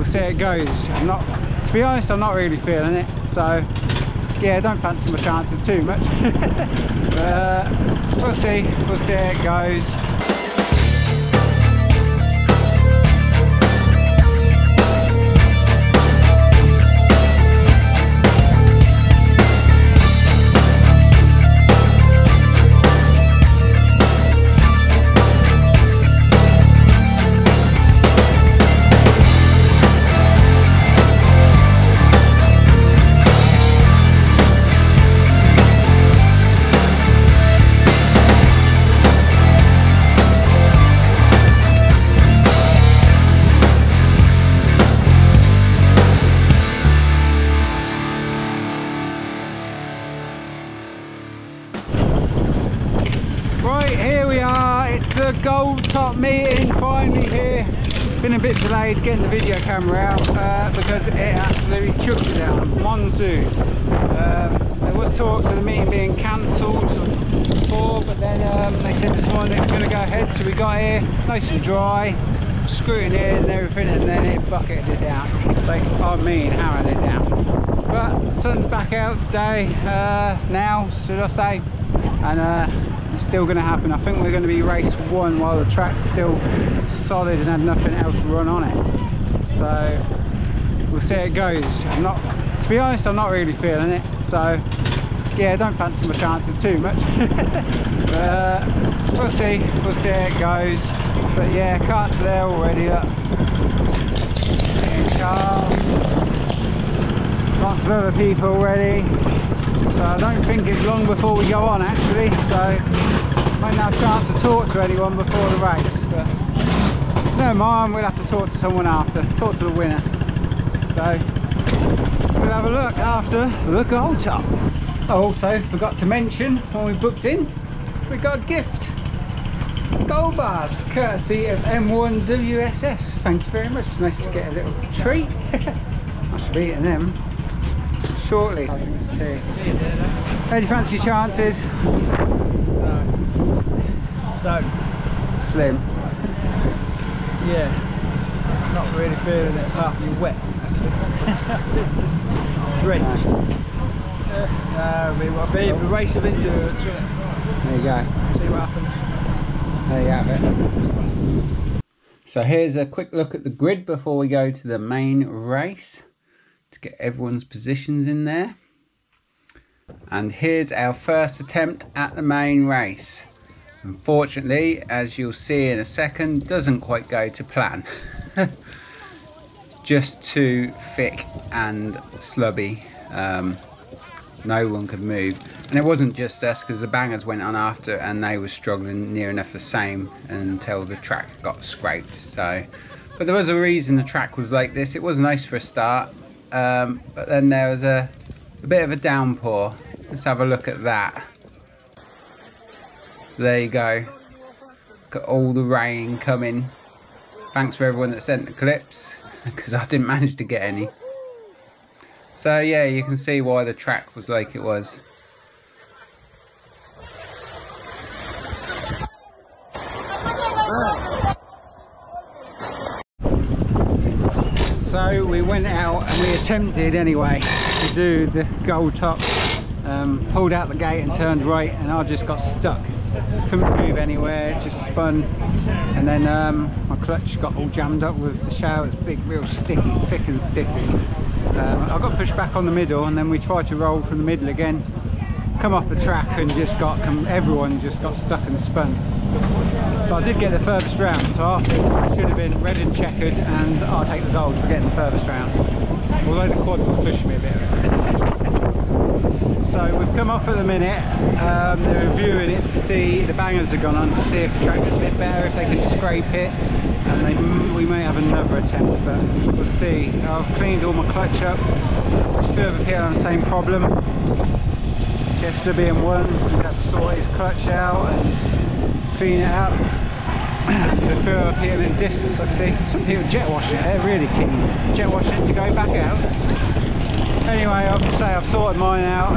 we'll see how it goes. To be honest, I'm not really feeling it, so yeah, don't fancy my chances too much. We'll see how it goes. Right, here we are, it's the Gold Top meeting, finally here. Been a bit delayed getting the video camera out because it absolutely chucked it down, monsoon. There was talks of the meeting being cancelled before, but then they said this morning it was going to go ahead, so we got here nice and dry, screwing in and everything, and then it bucketed it down. Like, hammered it down. But the sun's back out today, now, should I say, and it's still going to happen. I think we're going to be race 1 while the track's still solid and had nothing else run on it. So we'll see how it goes. To be honest, I'm not really feeling it. So yeah, don't fancy my chances too much. We'll see how it goes. But yeah, carts are there already. Look. Lots of other people already. So I don't think it's long before we go on actually, so might not have a chance to talk to anyone before the race, but never mind, we'll have to talk to someone after, talk to the winner. So we'll have a look after the Gold Top. I also forgot to mention when we booked in, we got a gift. Gold bars, courtesy of M1 WSS. Thank you very much, it's nice to get a little treat. I should be eating them shortly. How do you fancy your chances? No. Slim. Yeah. Not really feeling it after you're wet, actually. Just drenched. It'll be a race of endurance, won't it? There you go. See what happens. There you have it. So here's a quick look at the grid before we go to the main race, to get everyone's positions in there. And here's our first attempt at the main race. Unfortunately, as you'll see in a second, doesn't quite go to plan. Just too thick and slubby. No one could move, and it wasn't just us, because the bangers went on after and they were struggling near enough the same until the track got scraped. So, but there was a reason the track was like this. It was nice for a start, but then there was a bit of a downpour. Let's have a look at that. So there you go, got all the rain coming. Thanks for everyone that sent the clips, because I didn't manage to get any. So yeah, you can see why the track was like it was. So we went out and we attempted anyway to do the Gold Top. Pulled out the gate and turned right, and I just got stuck. Couldn't move anywhere, just spun, and then my clutch got all jammed up with the shower. It's big, real sticky, thick and sticky. I got pushed back on the middle, and then we tried to roll from the middle again, come off the track, and just got everyone just got stuck and spun. So I did get the furthest round, so I think it should have been red and checkered, and I'll take the gold for getting the furthest round, although the quad will push me a bit. So we've come off at the minute. They're reviewing it to see, the bangers have gone on to see if the track gets a bit better, if they can scrape it, and we may have another attempt, but we'll see. I've cleaned all my clutch up. It's further here on the same problem. Chester being one, he's had to sort his clutch out and clean it up. So further up here in distance, I see some people jet wash it. They're really keen jet wash it to go back out. Anyway, I'll say I've sorted mine out.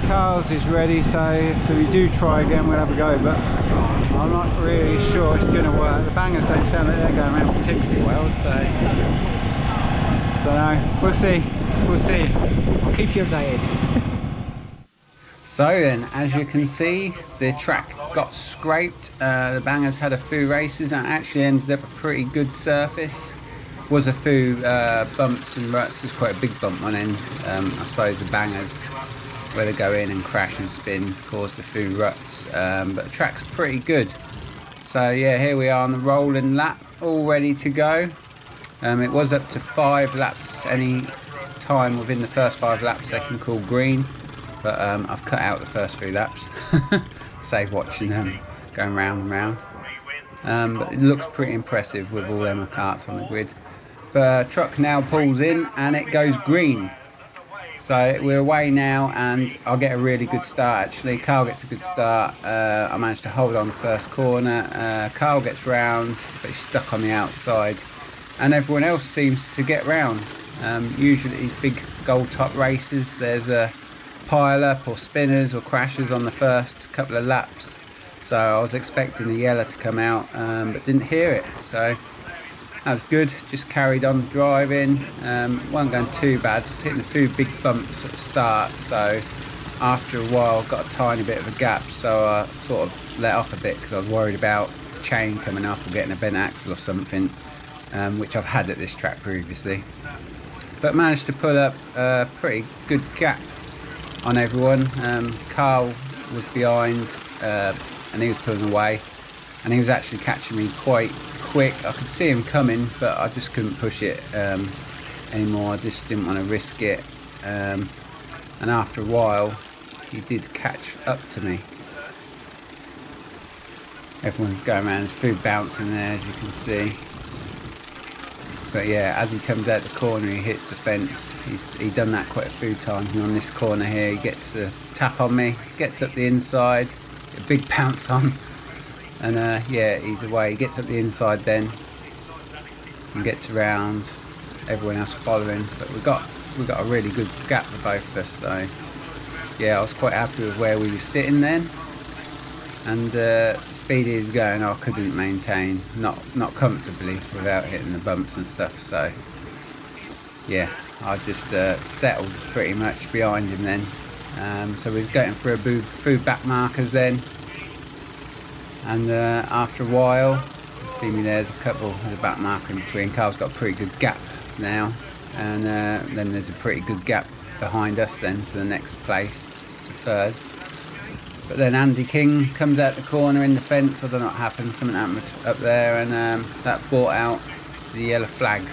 Carl's is ready, so if we do try again, we'll have a go, but I'm not really sure it's going to work. The bangers don't sound like they're going around particularly well, so Don't know, we'll see, we'll see. I'll keep you updated. So then, as you can see, the track got scraped. The bangers had a few races and actually ended up a pretty good surface. Was a few bumps and ruts. There's quite a big bump one end. I suppose the bangers, where they go in and crash and spin, caused a few ruts. But the track's pretty good. So yeah, here we are on the rolling lap, all ready to go. It was up to 5 laps. Any time within the first 5 laps they can call green. But I've cut out the first 3 laps. Save watching them going round and round. But it looks pretty impressive with all them karts on the grid. But truck now pulls in and it goes green. So we're away now and I'll get a really good start actually. Carl gets a good start. I managed to hold on the first corner. Carl gets round but he's stuck on the outside. And everyone else seems to get round. Usually these big gold top races, there's a pile up or spinners or crashes on the first couple of laps, so I was expecting the yellow to come out but didn't hear it, so that was good. Just carried on driving, wasn't going too bad, just hitting a few big bumps at the start, so after a while got a tiny bit of a gap, so I sort of let off a bit because I was worried about chain coming off or getting a bent axle or something, which I've had at this track previously, but managed to pull up a pretty good gap on everyone. Carl was behind and he was pulling away and he was actually catching me quite quick. I could see him coming but I just couldn't push it anymore. I just didn't want to risk it, and after a while he did catch up to me. Everyone's going around, there's food bouncing there as you can see. But yeah, as he comes out the corner he hits the fence. He's done that quite a few times, and on this corner here he gets a tap on me, gets up the inside, a big pounce on, and yeah, he's away. He gets up the inside then and gets around, everyone else following, but we got a really good gap for both of us, so yeah, I was quite happy with where we were sitting then. And the speed he was going I couldn't maintain, not comfortably without hitting the bumps and stuff, so yeah, I just settled pretty much behind him then. So we was going for a few back markers then, and after a while, see me there's a couple of the back marker in between. Carl's got a pretty good gap now, and then there's a pretty good gap behind us then to the next place, to third. But then Andy King comes out the corner in the fence. I don't know what happened, something happened up there, and that brought out the yellow flags,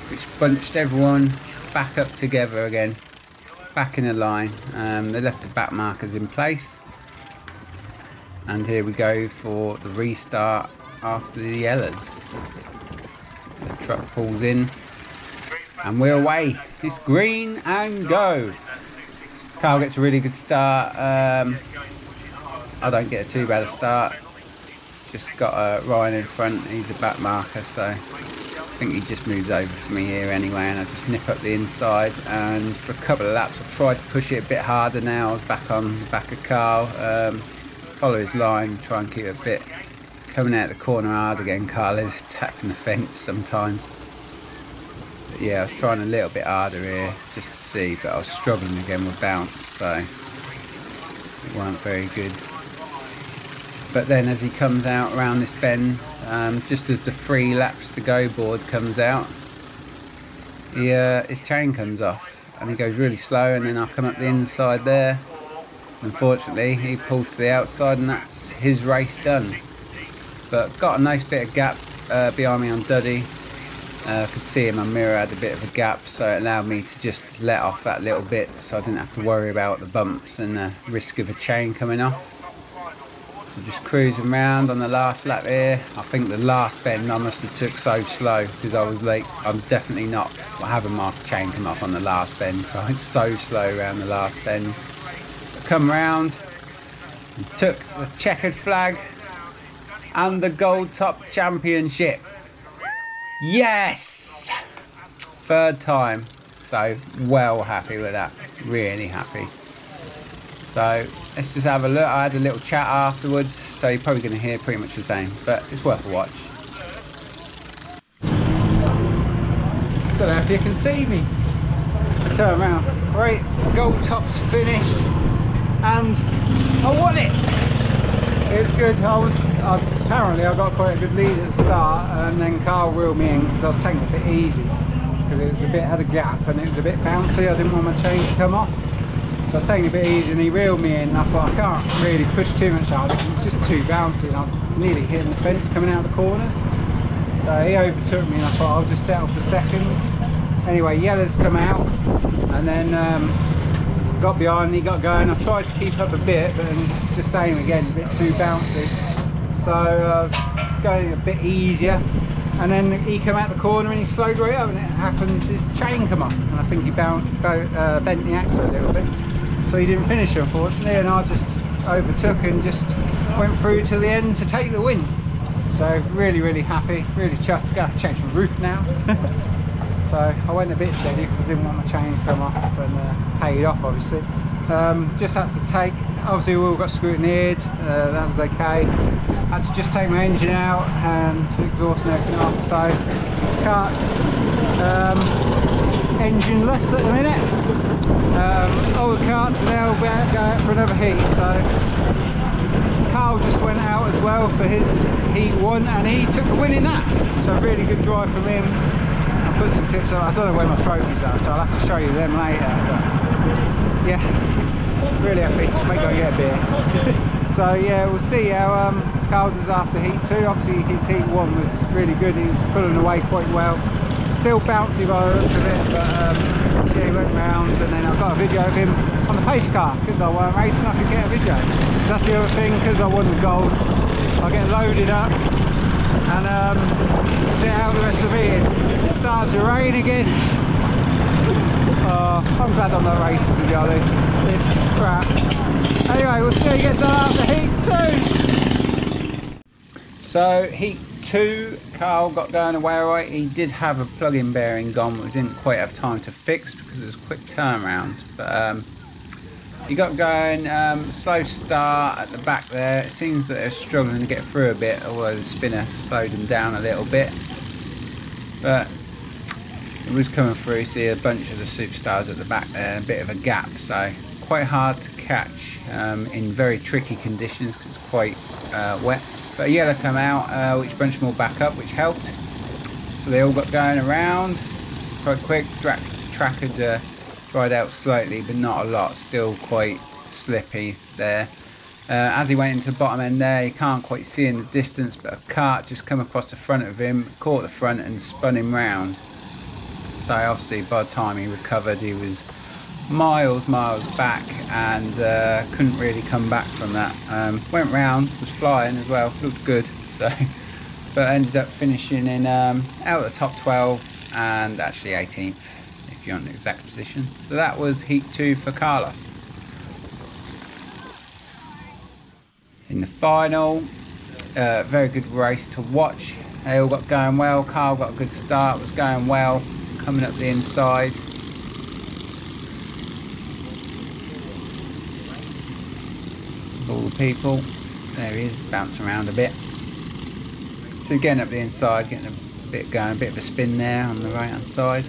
which bunched everyone back up together again, back in a line. They left the back markers in place, and here we go for the restart after the yellows. So the truck pulls in and we're away. It's green and go. Carl gets a really good start. I don't get a too bad a start. Just got Ryan in front. He's a back marker, so I think he just moves over for me here anyway, and I just nip up the inside, and for a couple of laps I've tried to push it a bit harder now. I was back on the back of Carl, follow his line, try and keep it a bit coming out the corner hard again. Carl is tapping the fence sometimes. But yeah, I was trying a little bit harder here just to see, but I was struggling again with bounce, so it weren't very good. But then as he comes out around this bend, just as the 3 laps to go board comes out, his chain comes off and he goes really slow, and then I come up the inside there. Unfortunately he pulls to the outside and that's his race done. But got a nice bit of gap behind me on Duddy. Could see in my mirror had a bit of a gap, so it allowed me to just let off that little bit, so I didn't have to worry about the bumps and the risk of a chain coming off. So just cruising around on the last lap here. I think the last bend I must have took so slow because I was like, I'm definitely not having my chain come off on the last bend, so it's so slow around the last bend. But come round and took the checkered flag and the Gold Top Championship. Yes! 3rd time, so well happy with that, really happy. So let's just have a look. I had a little chat afterwards, so you're probably going to hear pretty much the same, but it's worth a watch. don't know if you can see me. I turn around. Right, Gold Top's finished, and I won it. It was good. Apparently I got quite a good lead at the start, and then Carl reeled me in because I was taking it a bit easy because it was had a gap and it was a bit bouncy. I didn't want my chain to come off, so I was taking it a bit easy, and he reeled me in. And I thought I can't really push too much out. It was just too bouncy, and I was nearly hitting the fence coming out of the corners. So he overtook me, and I thought I'll just settle for second. Anyway, yellow's come out, and then got behind, he got going. I tried to keep up a bit, but then just same again, a bit too bouncy. So I was going a bit easier, and then he came out the corner and he slowed right up, and it happens his chain come off, and I think he bent the axle a little bit. So he didn't finish, unfortunately, and I just overtook and just went through to the end to take the win. So really happy, really chuffed. Got to change my roof now. So I went a bit steady because I didn't want my chain to come off, and paid off obviously. Just had to take, obviously we all got scrutineered, that was okay. Had to just take my engine out and exhaust and everything off. So cart's engineless at the minute. All the carts are now about to go out for another heat. So Carl just went out as well for his heat 1, and he took the win in that. So really good drive from him. I'll put some clips on. I don't know where my trophies are, so I'll have to show you them later. But yeah, really happy. Might go get a beer. So yeah, we'll see how Carl does after heat 2. Obviously his heat 1 was really good. He was pulling away quite well. Still bouncy by the looks of it, but yeah, he went round, and then I got a video of him on the pace car because I weren't racing. I could get a video. That's the other thing, because I won the gold. I get loaded up and sit out the rest of the meeting. It started to rain again. I'm glad I'm not racing, to be honest. It's crap. Anyway, we'll see how he gets on after heat 2. So heat 2, Carl got going away alright. He did have a plug-in bearing gone, but we didn't quite have time to fix because it was a quick turnaround. But he got going, slow start at the back there. It seems that they're struggling to get through a bit, although the spinner slowed them down a little bit. But it was coming through. See a bunch of the superstars at the back there, a bit of a gap, so quite hard to catch in very tricky conditions because it's quite wet. But a yellow come out, which bunched them all back up, which helped. So they all got going around quite quick. Track had dried out slightly, but not a lot. Still quite slippy there. As he went into the bottom end there, you can't quite see in the distance, but a cart just come across the front of him, caught the front and spun him round. So obviously by the time he recovered, he was miles back and couldn't really come back from that. Went round, was flying as well, looked good. So, but ended up finishing in out of the top 12 and actually 18th if you're on the exact position. So that was heat 2 for Carlos. In the final, very good race to watch. They all got going well. Carl got a good start, was going well, coming up the inside. All the people, there he is, bouncing around a bit. So getting up the inside, getting a bit going, a bit of a spin there on the right hand side.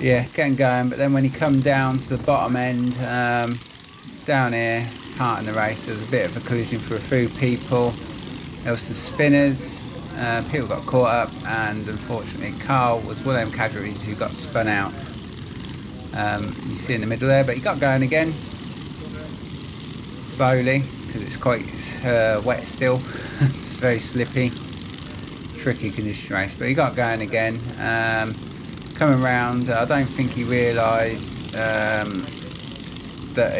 Yeah, getting going, but then when he come down to the bottom end, down here, part in the race, there was a bit of a collision for a few people. There was some spinners, people got caught up, and unfortunately Carl was one of them casualties who got spun out. You see in the middle there, but he got going again. Slowly, because it's quite wet still. It's very slippy, tricky condition race, but he got going again. Coming round, I don't think he realised that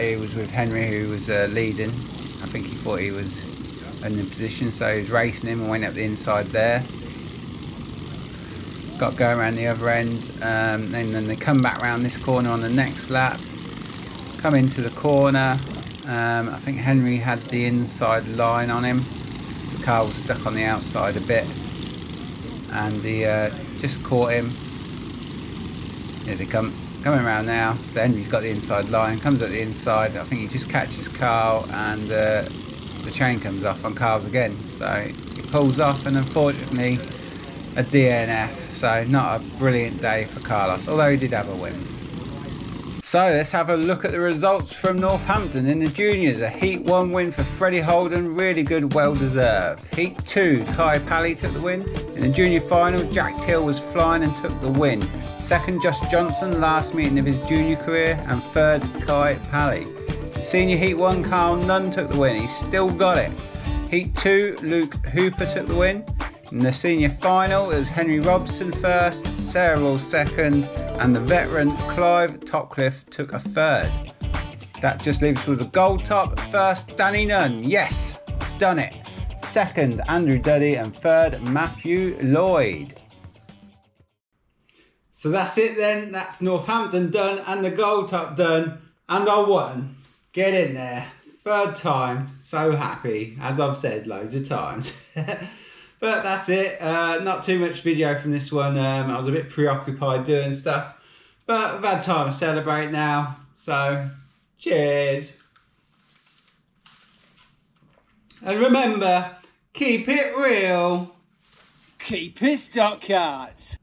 he was with Henry, who was leading. I think he thought he was in the position, so he was racing him and went up the inside there. Got going around the other end, and then they come back round this corner on the next lap, come into the corner. I think Henry had the inside line on him, the car was stuck on the outside a bit, and he just caught him. Here they come, coming around now. So Henry's got the inside line, comes up the inside. I think he just catches Carl, and the chain comes off on Carl's again. So he pulls off, and unfortunately a DNF. So not a brilliant day for Carlos, although he did have a win. So let's have a look at the results from Northampton in the juniors. A Heat 1 win for Freddie Holden, really good, well deserved. Heat 2, Kai Pally took the win. In the junior final, Jack Till was flying and took the win. Second, Josh Johnson, last meeting of his junior career. And third, Kai Pally. Senior Heat 1, Team Nunn took the win, he's still got it. Heat 2, Luke Hooper took the win. In the senior final, it was Henry Robson first, Sarah Wall second, and the veteran Clive Topcliffe took a third. That just leaves us with a gold top. First, Danny Nunn, yes, done it. Second, Andrew Duddy, and third, Matthew Lloyd. So that's it then, that's Northampton done and the gold top done, and I won. Get in there, third time, so happy, as I've said loads of times. But that's it, not too much video from this one. I was a bit preoccupied doing stuff, but I've had time to celebrate now, so cheers. And remember, keep it real. Keep it Stoxkarts.